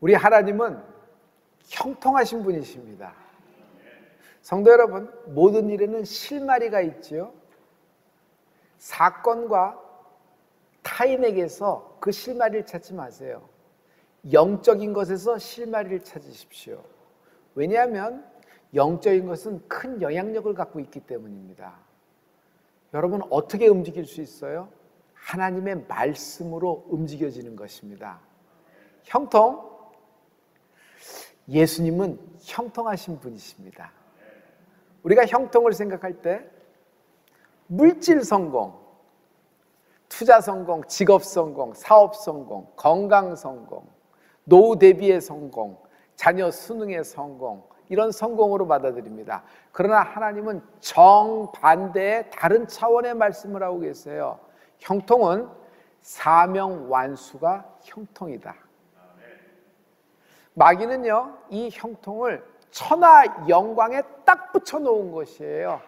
우리 하나님은 형통하신 분이십니다. 성도 여러분, 모든 일에는 실마리가 있지요. 사건과 타인에게서 그 실마리를 찾지 마세요. 영적인 것에서 실마리를 찾으십시오. 왜냐하면 영적인 것은 큰 영향력을 갖고 있기 때문입니다. 여러분, 어떻게 움직일 수 있어요? 하나님의 말씀으로 움직여지는 것입니다. 형통, 예수님은 형통하신 분이십니다. 우리가 형통을 생각할 때 물질 성공, 투자 성공, 직업 성공, 사업 성공, 건강 성공, 노후 대비의 성공, 자녀 수능의 성공, 이런 성공으로 받아들입니다. 그러나 하나님은 정반대의 다른 차원의 말씀을 하고 계세요. 형통은 사명 완수가 형통이다. 마귀는요, 이 형통을 천하 영광에 딱 붙여 놓은 것이에요.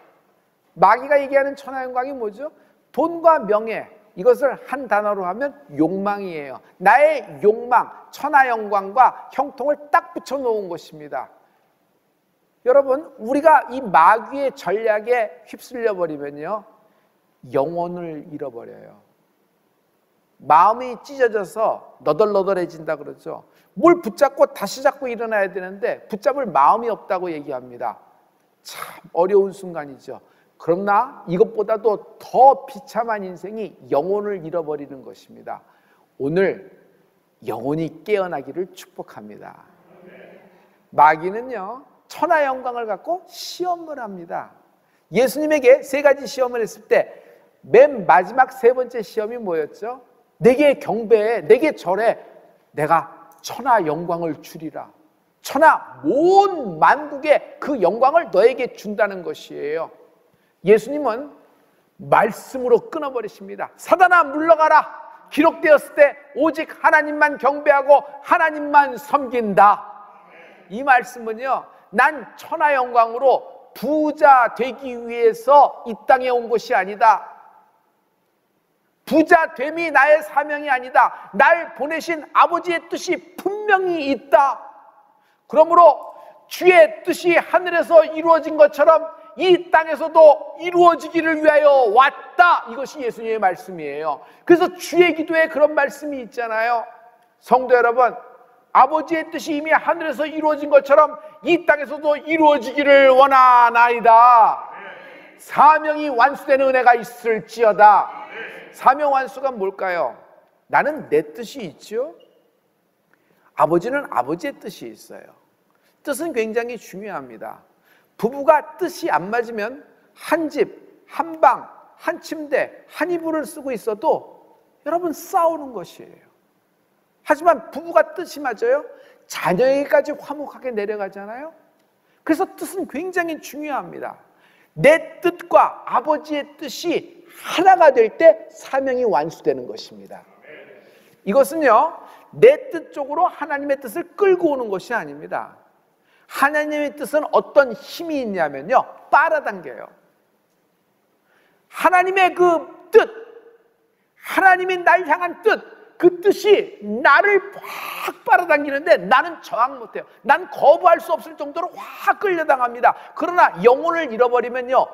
마귀가 얘기하는 천하 영광이 뭐죠? 돈과 명예, 이것을 한 단어로 하면 욕망이에요. 나의 욕망, 천하 영광과 형통을 딱 붙여 놓은 것입니다. 여러분, 우리가 이 마귀의 전략에 휩쓸려 버리면요, 영혼을 잃어버려요. 마음이 찢어져서 너덜너덜해진다 그러죠. 뭘 붙잡고 다시 잡고 일어나야 되는데 붙잡을 마음이 없다고 얘기합니다. 참 어려운 순간이죠. 그러나 이것보다도 더 비참한 인생이 영혼을 잃어버리는 것입니다. 오늘 영혼이 깨어나기를 축복합니다. 마귀는요, 천하 영광을 갖고 시험을 합니다. 예수님에게 세 가지 시험을 했을 때 맨 마지막 세 번째 시험이 뭐였죠? 내게 경배해, 내게 절해, 내가 천하 영광을 주리라. 천하 온 만국의 그 영광을 너에게 준다는 것이에요. 예수님은 말씀으로 끊어버리십니다. 사단아 물러가라. 기록되었을 때 오직 하나님만 경배하고 하나님만 섬긴다. 이 말씀은요, 난 천하 영광으로 부자 되기 위해서 이 땅에 온 것이 아니다. 부자 됨이 나의 사명이 아니다. 날 보내신 아버지의 뜻이 분명히 있다. 그러므로 주의 뜻이 하늘에서 이루어진 것처럼 이 땅에서도 이루어지기를 위하여 왔다. 이것이 예수님의 말씀이에요. 그래서 주의 기도에 그런 말씀이 있잖아요. 성도 여러분, 아버지의 뜻이 이미 하늘에서 이루어진 것처럼 이 땅에서도 이루어지기를 원하나이다. 사명이 완수되는 은혜가 있을지어다. 사명 완수가 뭘까요? 나는 내 뜻이 있죠. 아버지는 아버지의 뜻이 있어요. 뜻은 굉장히 중요합니다. 부부가 뜻이 안 맞으면 한 집, 한 방, 한 침대, 한 이불을 쓰고 있어도 여러분 싸우는 것이에요. 하지만 부부가 뜻이 맞아요? 자녀에게까지 화목하게 내려가잖아요. 그래서 뜻은 굉장히 중요합니다. 내 뜻과 아버지의 뜻이 하나가 될 때 사명이 완수되는 것입니다. 이것은요, 내 뜻 쪽으로 하나님의 뜻을 끌고 오는 것이 아닙니다. 하나님의 뜻은 어떤 힘이 있냐면요, 빨아당겨요. 하나님의 그 뜻, 하나님이 날 향한 뜻, 그 뜻이 나를 확 빨아당기는데 나는 저항 못해요. 난 거부할 수 없을 정도로 확 끌려당합니다. 그러나 영혼을 잃어버리면요,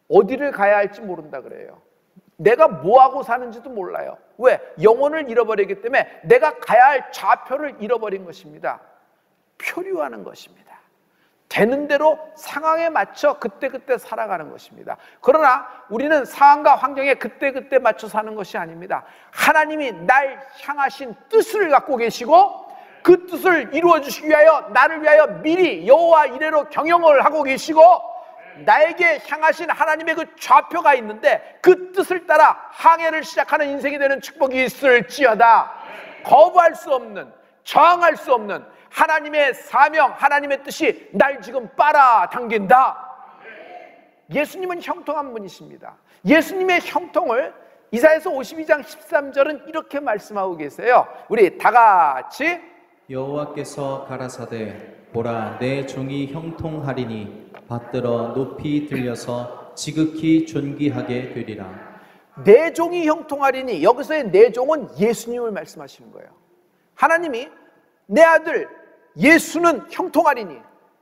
어디를 가야 할지 모른다 그래요. 내가 뭐하고 사는지도 몰라요. 왜? 영혼을 잃어버리기 때문에 내가 가야 할 좌표를 잃어버린 것입니다. 표류하는 것입니다. 되는 대로 상황에 맞춰 그때그때 살아가는 것입니다. 그러나 우리는 상황과 환경에 그때그때 맞춰 사는 것이 아닙니다. 하나님이 날 향하신 뜻을 갖고 계시고 그 뜻을 이루어 주시기 위하여 나를 위하여 미리 여호와 이레로 경영을 하고 계시고 나에게 향하신 하나님의 그 좌표가 있는데 그 뜻을 따라 항해를 시작하는 인생이 되는 축복이 있을지어다. 거부할 수 없는, 저항할 수 없는 하나님의 사명, 하나님의 뜻이 날 지금 빨아당긴다. 예수님은 형통한 분이십니다. 예수님의 형통을 이사야서 52장 13절은 이렇게 말씀하고 계세요. 우리 다 같이 여호와께서 가라사대 보라 내 종이 형통하리니 받들어 높이 들려서 지극히 존귀하게 되리라. 내 종이 형통하리니, 여기서의 내 종은 예수님을 말씀하시는 거예요. 하나님이 내 아들 예수는 형통하리니.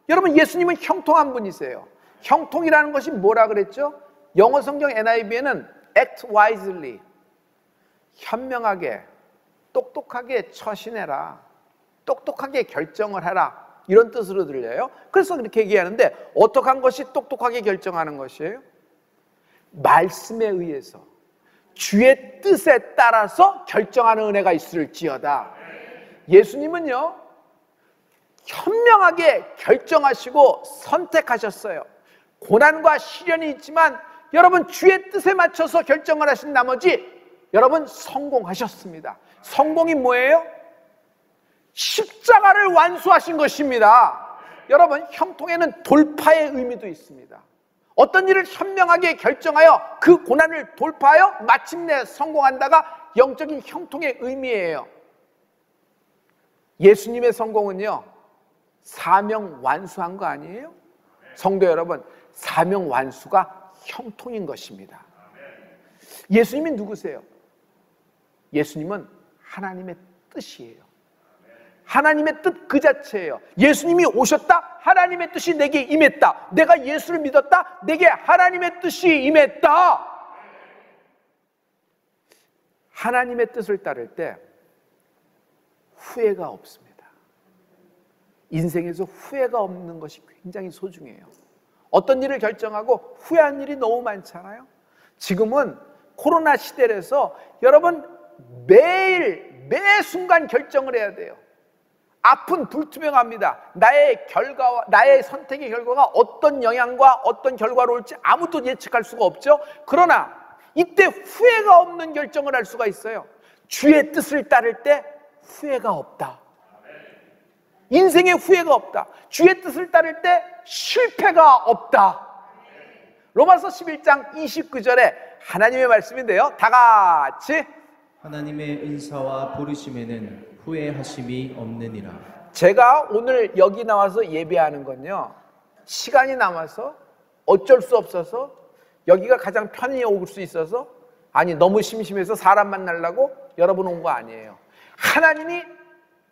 여러분, 예수님은 형통한 분이세요. 형통이라는 것이 뭐라 그랬죠? 영어 성경 NIV에는 act wisely, 현명하게, 똑똑하게 처신해라, 똑똑하게 결정을 해라, 이런 뜻으로 들려요. 그래서 그렇게 얘기하는데, 어떻게 한 것이 똑똑하게 결정하는 것이에요? 말씀에 의해서 주의 뜻에 따라서 결정하는 은혜가 있을지어다. 예수님은요, 현명하게 결정하시고 선택하셨어요. 고난과 시련이 있지만 여러분, 주의 뜻에 맞춰서 결정을 하신 나머지 여러분 성공하셨습니다. 성공이 뭐예요? 십자가를 완수하신 것입니다. 여러분, 형통에는 돌파의 의미도 있습니다. 어떤 일을 현명하게 결정하여 그 고난을 돌파하여 마침내 성공한다가 영적인 형통의 의미예요. 예수님의 성공은요, 사명 완수한 거 아니에요? 성도 여러분, 사명 완수가 형통인 것입니다. 예수님이 누구세요? 예수님은 하나님의 뜻이에요. 하나님의 뜻 그 자체예요. 예수님이 오셨다, 하나님의 뜻이 내게 임했다. 내가 예수를 믿었다, 내게 하나님의 뜻이 임했다. 하나님의 뜻을 따를 때 후회가 없습니다. 인생에서 후회가 없는 것이 굉장히 소중해요. 어떤 일을 결정하고 후회한 일이 너무 많잖아요. 지금은 코로나 시대라서 여러분, 매일 매 순간 결정을 해야 돼요. 앞은 불투명합니다. 나의 선택의 결과가 어떤 영향과 어떤 결과로 올지 아무도 예측할 수가 없죠. 그러나 이때 후회가 없는 결정을 할 수가 있어요. 주의 뜻을 따를 때 후회가 없다. 인생에 후회가 없다. 주의 뜻을 따를 때 실패가 없다. 로마서 11장 29절에 하나님의 말씀인데요, 다 같이 하나님의 은사와 부르심에는 후회하심이 없느니라. 제가 오늘 여기 나와서 예배하는 건요, 시간이 남아서 어쩔 수 없어서 여기가 가장 편히 올 수 있어서, 아니 너무 심심해서 사람 만나려고 여러분 온 거 아니에요. 하나님이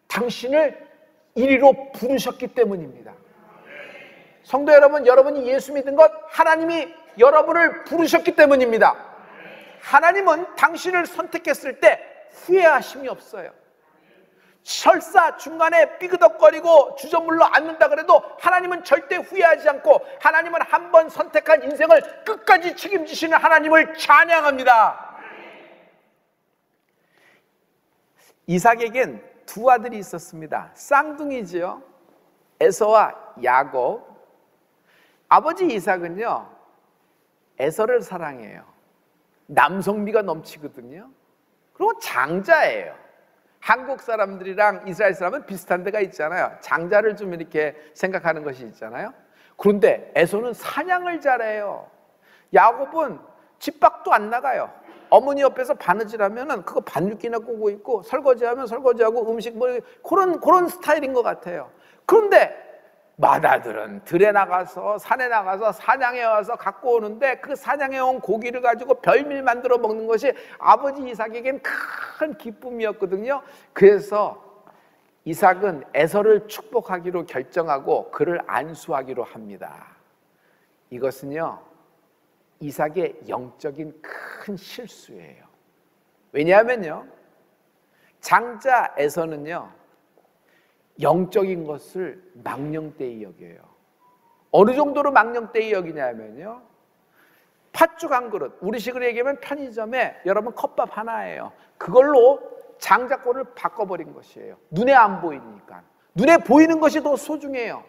당신을 이리로 부르셨기 때문입니다. 성도 여러분, 여러분이 예수 믿은 것 하나님이 여러분을 부르셨기 때문입니다. 하나님은 당신을 선택했을 때 후회하심이 없어요. 설사 중간에 삐그덕거리고 주저물러 앉는다 그래도 하나님은 절대 후회하지 않고, 하나님은 한 번 선택한 인생을 끝까지 책임지시는 하나님을 찬양합니다. 이삭에겐 두 아들이 있었습니다. 쌍둥이지요. 에서와 야곱. 아버지 이삭은요, 에서를 사랑해요. 남성미가 넘치거든요. 그리고 장자예요. 한국 사람들이랑 이스라엘 사람은 비슷한 데가 있잖아요. 장자를 좀 이렇게 생각하는 것이 있잖아요. 그런데 에서는 사냥을 잘해요. 야곱은 집 밖도 안 나가요. 어머니 옆에서 바느질하면은 그거 반죽기나 꾸고 있고, 설거지하면 설거지하고, 음식 뭐 그런 스타일인 것 같아요. 그런데 맏아들은 들에 나가서 산에 나가서 사냥해 와서 갖고 오는데, 그 사냥해 온 고기를 가지고 별밀 만들어 먹는 것이 아버지 이삭에겐 큰 기쁨이었거든요. 그래서 이삭은 에서를 축복하기로 결정하고 그를 안수하기로 합니다. 이것은요, 이삭의 영적인 큰 실수예요. 왜냐하면요, 장자 에서는요, 영적인 것을 망령되이 여겨요. 어느 정도로 망령되이 여기냐면요, 팥죽 한 그릇, 우리식으로 얘기하면 편의점에 여러분 컵밥 하나예요. 그걸로 장자권을 바꿔버린 것이에요. 눈에 안 보이니까. 눈에 보이는 것이 더 소중해요.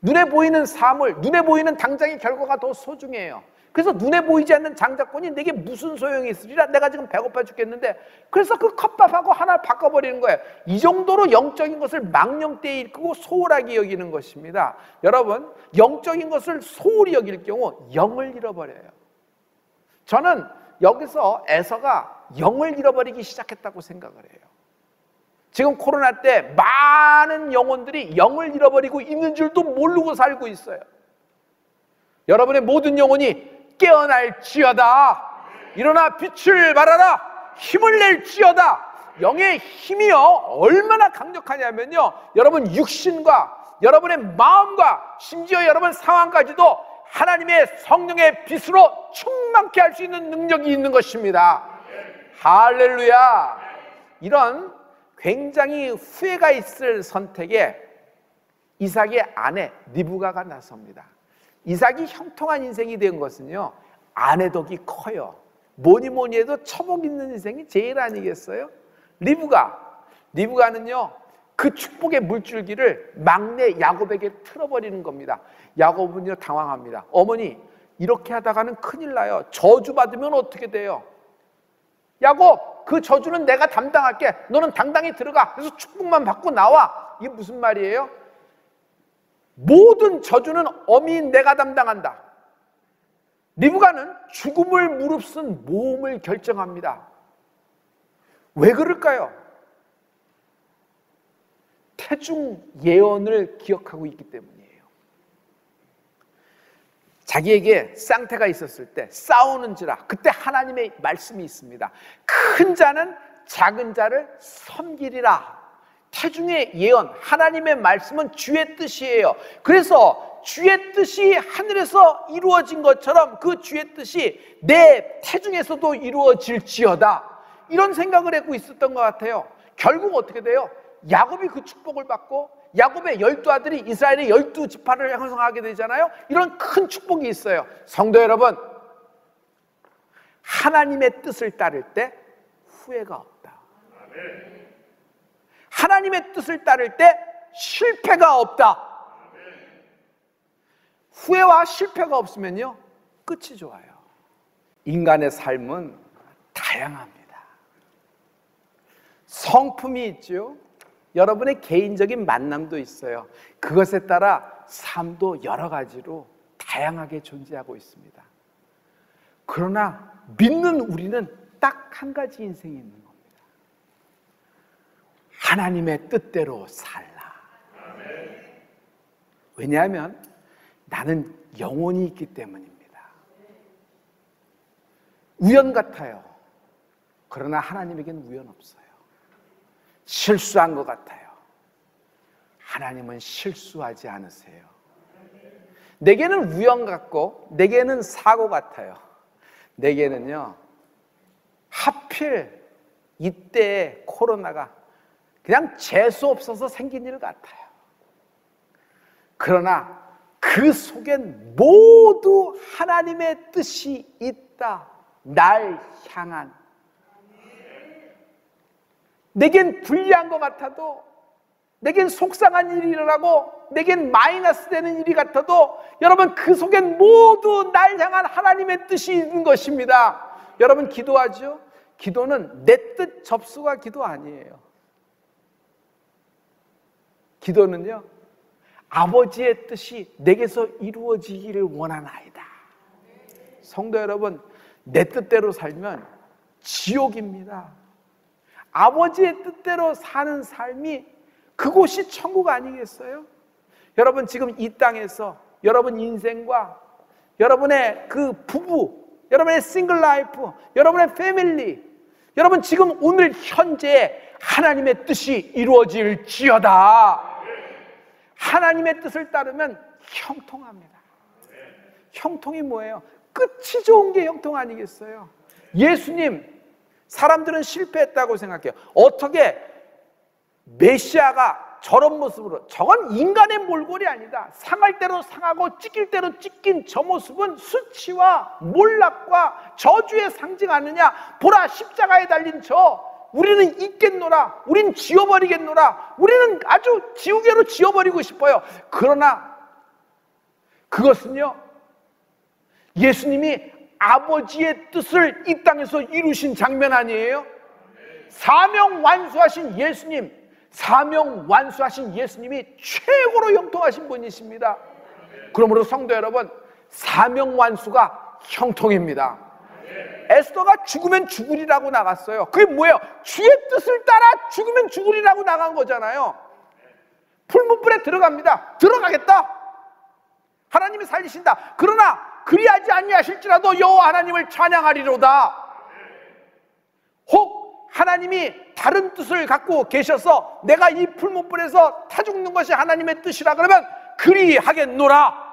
눈에 보이는 사물, 눈에 보이는 당장의 결과가 더 소중해요. 그래서 눈에 보이지 않는 장자권이 내게 무슨 소용이 있으리라, 내가 지금 배고파 죽겠는데, 그래서 그 컵밥하고 하나를 바꿔버리는 거예요. 이 정도로 영적인 것을 망령되이 일구고 소홀하게 여기는 것입니다. 여러분, 영적인 것을 소홀히 여길 경우 영을 잃어버려요. 저는 여기서 에서가 영을 잃어버리기 시작했다고 생각을 해요. 지금 코로나 때 많은 영혼들이 영을 잃어버리고 있는 줄도 모르고 살고 있어요. 여러분의 모든 영혼이 깨어날지어다. 일어나 빛을 발하라. 힘을 낼지어다. 영의 힘이요 얼마나 강력하냐면요, 여러분 육신과 여러분의 마음과 심지어 여러분 상황까지도 하나님의 성령의 빛으로 충만케 할 수 있는 능력이 있는 것입니다. 할렐루야. 이런 굉장히 후회가 있을 선택에 이삭의 아내 리브가가 나섭니다. 이삭이 형통한 인생이 된 것은요, 아내 덕이 커요. 뭐니 해도 처복 있는 인생이 제일 아니겠어요? 리브가는요 그 축복의 물줄기를 막내 야곱에게 틀어버리는 겁니다. 야곱은요 당황합니다. 어머니, 이렇게 하다가는 큰일 나요. 저주받으면 어떻게 돼요? 야곱, 그 저주는 내가 담당할게. 너는 당당히 들어가. 그래서 축복만 받고 나와. 이게 무슨 말이에요? 모든 저주는 어미인 내가 담당한다. 리브가는 죽음을 무릅쓴 모험을 결정합니다. 왜 그럴까요? 태중 예언을 기억하고 있기 때문이에요. 자기에게 쌍태가 있었을 때 싸우는지라, 그때 하나님의 말씀이 있습니다. 큰 자는 작은 자를 섬기리라. 태중의 예언, 하나님의 말씀은 주의 뜻이에요. 그래서 주의 뜻이 하늘에서 이루어진 것처럼 그 주의 뜻이 내 태중에서도 이루어질지어다, 이런 생각을 하고 있었던 것 같아요. 결국 어떻게 돼요? 야곱이 그 축복을 받고 야곱의 12아들이 이스라엘의 12지파를 형성하게 되잖아요. 이런 큰 축복이 있어요. 성도 여러분, 하나님의 뜻을 따를 때 후회가 없다. 하나님의 뜻을 따를 때 실패가 없다. 후회와 실패가 없으면요, 끝이 좋아요. 인간의 삶은 다양합니다. 성품이 있죠. 여러분의 개인적인 만남도 있어요. 그것에 따라 삶도 여러 가지로 다양하게 존재하고 있습니다. 그러나 믿는 우리는 딱 한 가지 인생이 있는 겁니다. 하나님의 뜻대로 살라. 왜냐하면 나는 영혼이 있기 때문입니다. 우연 같아요. 그러나 하나님에게는 우연 없어요. 실수한 것 같아요. 하나님은 실수하지 않으세요. 내게는 우연 같고 내게는 사고 같아요. 내게는요, 하필 이때 코로나가 그냥 재수 없어서 생긴 일 같아요. 그러나 그 속엔 모두 하나님의 뜻이 있다. 날 향한. 내겐 불리한 것 같아도, 내겐 속상한 일이 일어나고, 내겐 마이너스 되는 일이 같아도, 여러분 그 속엔 모두 날 향한 하나님의 뜻이 있는 것입니다. 여러분 기도하죠? 기도는 내 뜻 접수가 기도 아니에요. 기도는요, 아버지의 뜻이 내게서 이루어지기를 원하나이다. 성도 여러분, 내 뜻대로 살면 지옥입니다. 아버지의 뜻대로 사는 삶이 그곳이 천국 아니겠어요? 여러분 지금 이 땅에서 여러분 인생과 여러분의 그 부부, 여러분의 싱글 라이프, 여러분의 패밀리, 여러분 지금 오늘 현재 하나님의 뜻이 이루어질지어다. 하나님의 뜻을 따르면 형통합니다. 형통이 뭐예요? 끝이 좋은 게 형통 아니겠어요? 예수님, 사람들은 실패했다고 생각해요. 어떻게 메시아가 저런 모습으로, 저건 인간의 몰골이 아니다. 상할 대로 상하고 찢길 대로 찢긴 저 모습은 수치와 몰락과 저주의 상징 아니냐. 보라, 십자가에 달린 저, 우리는 잊겠노라, 우린 지워버리겠노라, 우리는 아주 지우개로 지워버리고 싶어요. 그러나 그것은요, 예수님이 아버지의 뜻을 이 땅에서 이루신 장면 아니에요? 사명 완수하신 예수님, 사명 완수하신 예수님이 최고로 형통하신 분이십니다. 그러므로 성도 여러분, 사명 완수가 형통입니다. 에스더가 죽으면 죽으리라고 나갔어요. 그게 뭐예요? 주의 뜻을 따라 죽으면 죽으리라고 나간 거잖아요. 풀무불에 들어갑니다. 들어가겠다. 하나님이 살리신다. 그러나 그리하지 아니하실지라도 여호와 하나님을 찬양하리로다. 혹 하나님이 다른 뜻을 갖고 계셔서 내가 이 풀무불에서 타 죽는 것이 하나님의 뜻이라 그러면 그리하겠노라.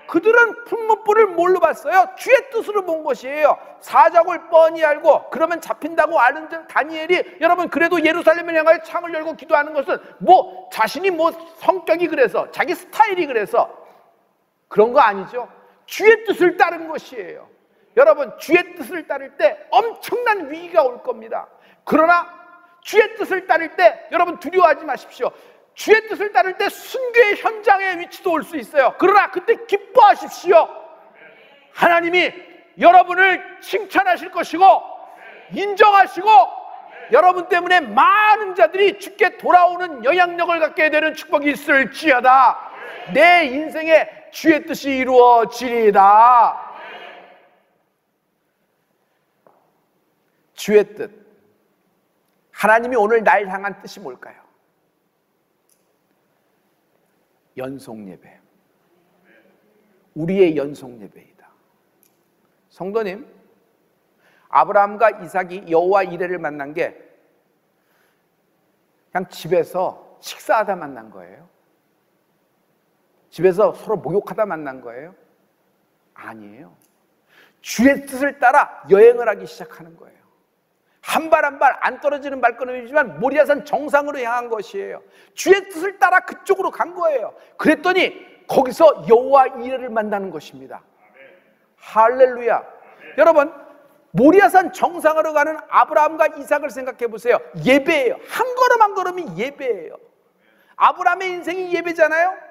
그들은 풀무불을 뭘로 봤어요? 주의 뜻으로 본 것이에요. 사적을 뻔히 알고 그러면 잡힌다고 아는 다니엘이 여러분 그래도 예루살렘을 향하여 창을 열고 기도하는 것은 뭐 자신이 뭐 성격이 그래서 자기 스타일이 그래서 그런 거 아니죠. 주의 뜻을 따른 것이에요. 여러분 주의 뜻을 따를 때 엄청난 위기가 올 겁니다. 그러나 주의 뜻을 따를 때 여러분 두려워하지 마십시오. 주의 뜻을 따를 때 순교의 현장의 위치도 올 수 있어요. 그러나 그때 기뻐하십시오. 하나님이 여러분을 칭찬하실 것이고 인정하시고 여러분 때문에 많은 자들이 주께 돌아오는 영향력을 갖게 되는 축복이 있을지어다. 내 인생에 주의 뜻이 이루어지리이다. 주의 뜻. 하나님이 오늘 날 향한 뜻이 뭘까요? 연속예배. 우리의 연속예배이다. 성도님, 아브라함과 이삭이 여호와 이레를 만난 게 그냥 집에서 식사하다 만난 거예요? 집에서 서로 목욕하다 만난 거예요? 아니에요. 주의 뜻을 따라 여행을 하기 시작하는 거예요. 한 발 한 발 안 떨어지는 발걸음이지만 모리아산 정상으로 향한 것이에요. 주의 뜻을 따라 그쪽으로 간 거예요. 그랬더니 거기서 여호와 이레를 만나는 것입니다. 할렐루야. 여러분 모리아산 정상으로 가는 아브라함과 이삭을 생각해 보세요. 예배예요. 한 걸음 한 걸음이 예배예요. 아브라함의 인생이 예배잖아요.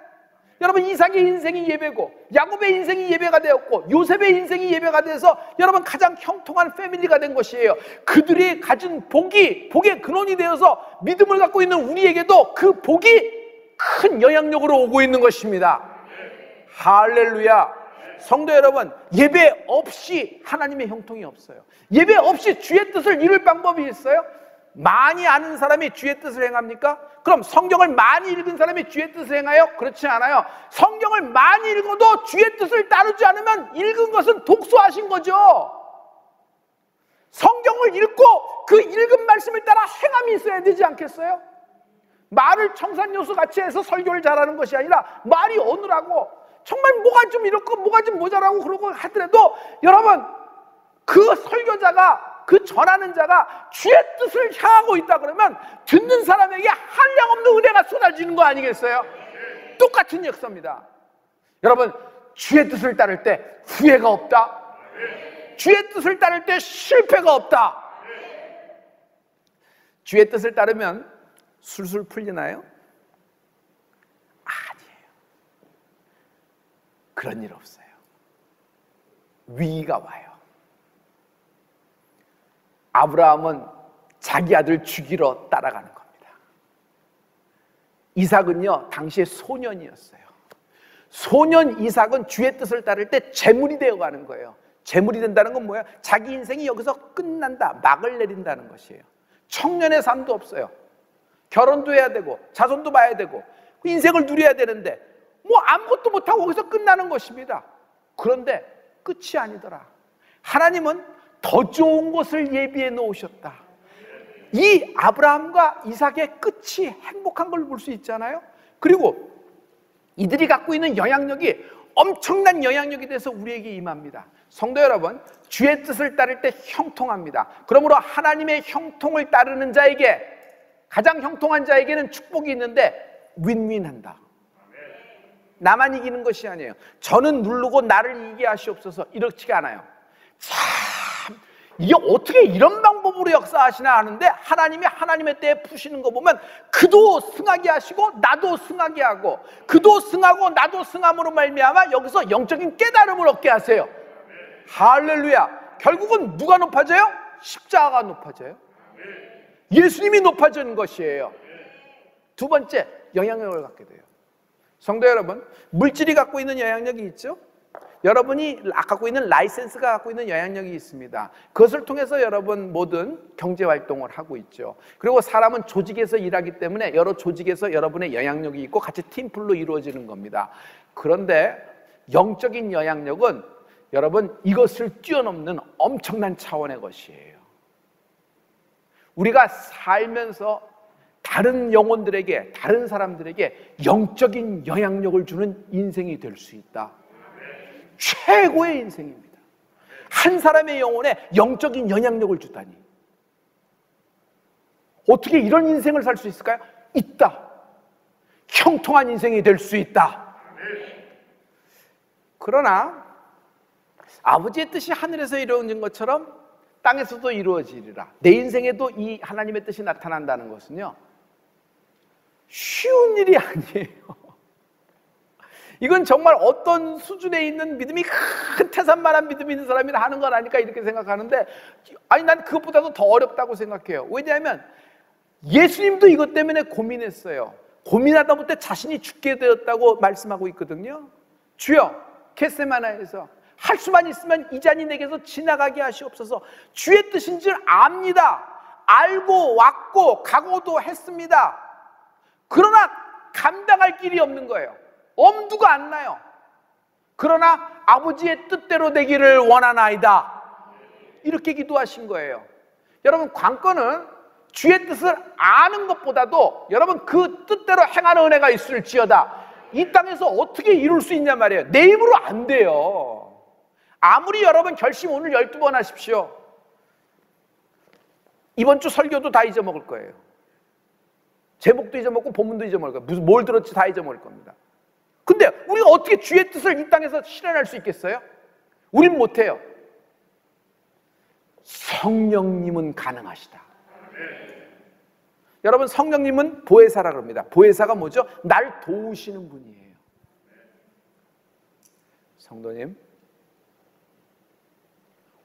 여러분 이삭의 인생이 예배고 야곱의 인생이 예배가 되었고 요셉의 인생이 예배가 돼서 여러분 가장 형통한 패밀리가 된 것이에요. 그들이 가진 복의 근원이 되어서 믿음을 갖고 있는 우리에게도 그 복이 큰 영향력으로 오고 있는 것입니다. 할렐루야. 성도 여러분, 예배 없이 하나님의 형통이 없어요. 예배 없이 주의 뜻을 이룰 방법이 있어요? 많이 아는 사람이 주의 뜻을 행합니까? 그럼 성경을 많이 읽은 사람이 주의 뜻을 행하여? 그렇지 않아요. 성경을 많이 읽어도 주의 뜻을 따르지 않으면 읽은 것은 독소하신 거죠. 성경을 읽고 그 읽은 말씀을 따라 행함이 있어야 되지 않겠어요? 말을 청산요수 같이 해서 설교를 잘하는 것이 아니라 말이 어느라고 정말 뭐가 좀 이렇고 뭐가 좀 모자라고 그러고 하더라도 여러분 그 설교자가 그 전하는 자가 주의 뜻을 향하고 있다 그러면 듣는 사람에게 한량없는 은혜가 쏟아지는 거 아니겠어요? 똑같은 역사입니다. 여러분 주의 뜻을 따를 때 후회가 없다. 주의 뜻을 따를 때 실패가 없다. 주의 뜻을 따르면 술술 풀리나요? 아니에요. 그런 일 없어요. 위기가 와요. 아브라함은 자기 아들 죽이러 따라가는 겁니다. 이삭은요 당시에 소년이었어요. 소년 이삭은 주의 뜻을 따를 때 재물이 되어가는 거예요. 재물이 된다는 건 뭐예요? 자기 인생이 여기서 끝난다, 막을 내린다는 것이에요. 청년의 삶도 없어요. 결혼도 해야 되고 자손도 봐야 되고 인생을 누려야 되는데 뭐 아무것도 못하고 거기서 끝나는 것입니다. 그런데 끝이 아니더라. 하나님은 더 좋은 것을 예비해 놓으셨다. 이 아브라함과 이삭의 끝이 행복한 걸 볼 수 있잖아요. 그리고 이들이 갖고 있는 영향력이 엄청난 영향력이 돼서 우리에게 임합니다. 성도 여러분, 주의 뜻을 따를 때 형통합니다. 그러므로 하나님의 형통을 따르는 자에게, 가장 형통한 자에게는 축복이 있는데 윈윈한다. 나만 이기는 것이 아니에요. 저는 누르고 나를 이기게 하시옵소서 이렇지가 않아요. 참 이게 어떻게 이런 방법으로 역사하시나 하는데 하나님이 하나님의 때에 푸시는 거 보면 그도 승하게 하시고 나도 승하게 하고 그도 승하고 나도 승함으로 말미암아 여기서 영적인 깨달음을 얻게 하세요. 할렐루야. 결국은 누가 높아져요? 십자가가 높아져요. 예수님이 높아지는 것이에요. 두 번째, 영향력을 갖게 돼요. 성도 여러분, 물질이 갖고 있는 영향력이 있죠? 여러분이 갖고 있는 라이센스가 갖고 있는 영향력이 있습니다. 그것을 통해서 여러분 모든 경제활동을 하고 있죠. 그리고 사람은 조직에서 일하기 때문에 여러 조직에서 여러분의 영향력이 있고 같이 팀플로 이루어지는 겁니다. 그런데 영적인 영향력은 여러분 이것을 뛰어넘는 엄청난 차원의 것이에요. 우리가 살면서 다른 영혼들에게, 다른 사람들에게 영적인 영향력을 주는 인생이 될 수 있다. 최고의 인생입니다. 한 사람의 영혼에 영적인 영향력을 주다니. 어떻게 이런 인생을 살 수 있을까요? 있다. 형통한 인생이 될 수 있다. 그러나 아버지의 뜻이 하늘에서 이루어진 것처럼 땅에서도 이루어지리라. 내 인생에도 이 하나님의 뜻이 나타난다는 것은요, 쉬운 일이 아니에요. 이건 정말 어떤 수준에 있는 믿음이, 큰 태산만한 믿음이 있는 사람이 하는 건 아닐까 이렇게 생각하는데, 아니 난 그것보다도 더 어렵다고 생각해요. 왜냐하면 예수님도 이것 때문에 고민했어요. 고민하다 못해 자신이 죽게 되었다고 말씀하고 있거든요. 주여, 겟세마나에서 할 수만 있으면 이 잔이 내게서 지나가게 하시옵소서. 주의 뜻인 줄 압니다. 알고 왔고 각오도 했습니다. 그러나 감당할 길이 없는 거예요. 엄두가 안 나요. 그러나 아버지의 뜻대로 되기를 원하나이다. 이렇게 기도하신 거예요. 여러분, 관건은 주의 뜻을 아는 것보다도 여러분 그 뜻대로 행하는 은혜가 있을지어다. 이 땅에서 어떻게 이룰 수 있냐 말이에요. 내 힘으로 안 돼요. 아무리 여러분 결심 오늘 12번 하십시오. 이번 주 설교도 다 잊어먹을 거예요. 제목도 잊어먹고 본문도 잊어먹을 거예요. 무슨 뭘 들었지 다 잊어먹을 겁니다. 근데 우리가 어떻게 주의 뜻을 이 땅에서 실현할 수 있겠어요? 우린 못해요. 성령님은 가능하시다. 여러분, 성령님은 보혜사라 그럽니다. 보혜사가 뭐죠? 날 도우시는 분이에요. 성도님,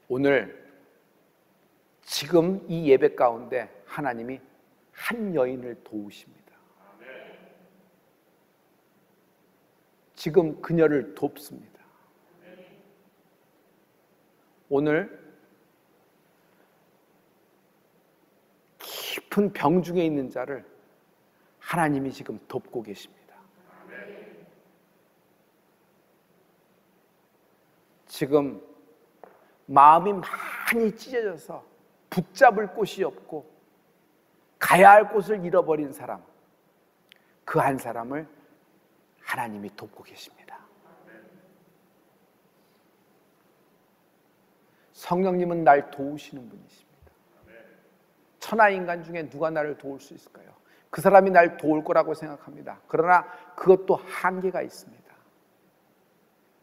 오늘 지금 이 예배 가운데 하나님이 한 여인을 도우십니다. 지금 그녀를 돕습니다. 오늘 깊은 병 중에 있는 자를 하나님이 지금 돕고 계십니다. 지금 마음이 많이 찢어져서 붙잡을 곳이 없고 가야 할 곳을 잃어버린 사람, 그 한 사람을 하나님이 돕고 계십니다. 성령님은 날 도우시는 분이십니다. 천하인간 중에 누가 나를 도울 수 있을까요? 그 사람이 날 도울 거라고 생각합니다. 그러나 그것도 한계가 있습니다.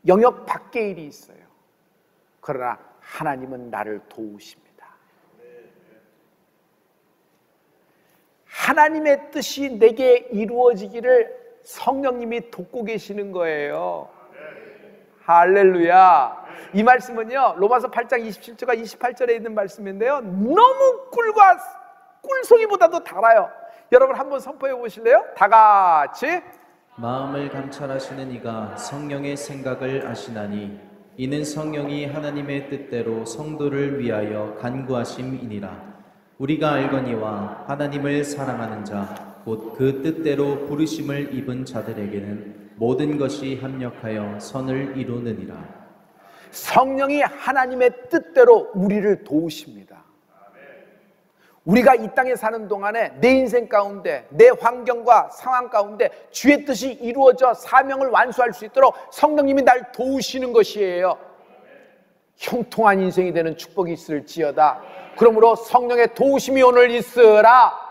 영역 밖의 일이 있어요. 그러나 하나님은 나를 도우십니다. 하나님의 뜻이 내게 이루어지기를 성령님이 돕고 계시는 거예요. 할렐루야. 이 말씀은요, 로마서 8장 27절과 28절에 있는 말씀인데요, 너무 꿀과 꿀송이보다도 달아요. 여러분 한번 선포해 보실래요? 다 같이. 마음을 감찰하시는 이가 성령의 생각을 아시나니 이는 성령이 하나님의 뜻대로 성도를 위하여 간구하심이니라. 우리가 알거니와 하나님을 사랑하는 자 곧 그 뜻대로 부르심을 입은 자들에게는 모든 것이 합력하여 선을 이루느니라. 성령이 하나님의 뜻대로 우리를 도우십니다. 우리가 이 땅에 사는 동안에 내 인생 가운데, 내 환경과 상황 가운데 주의 뜻이 이루어져 사명을 완수할 수 있도록 성령님이 날 도우시는 것이에요. 형통한 인생이 되는 축복이 있을지어다. 그러므로 성령의 도우심이 오늘 있으라.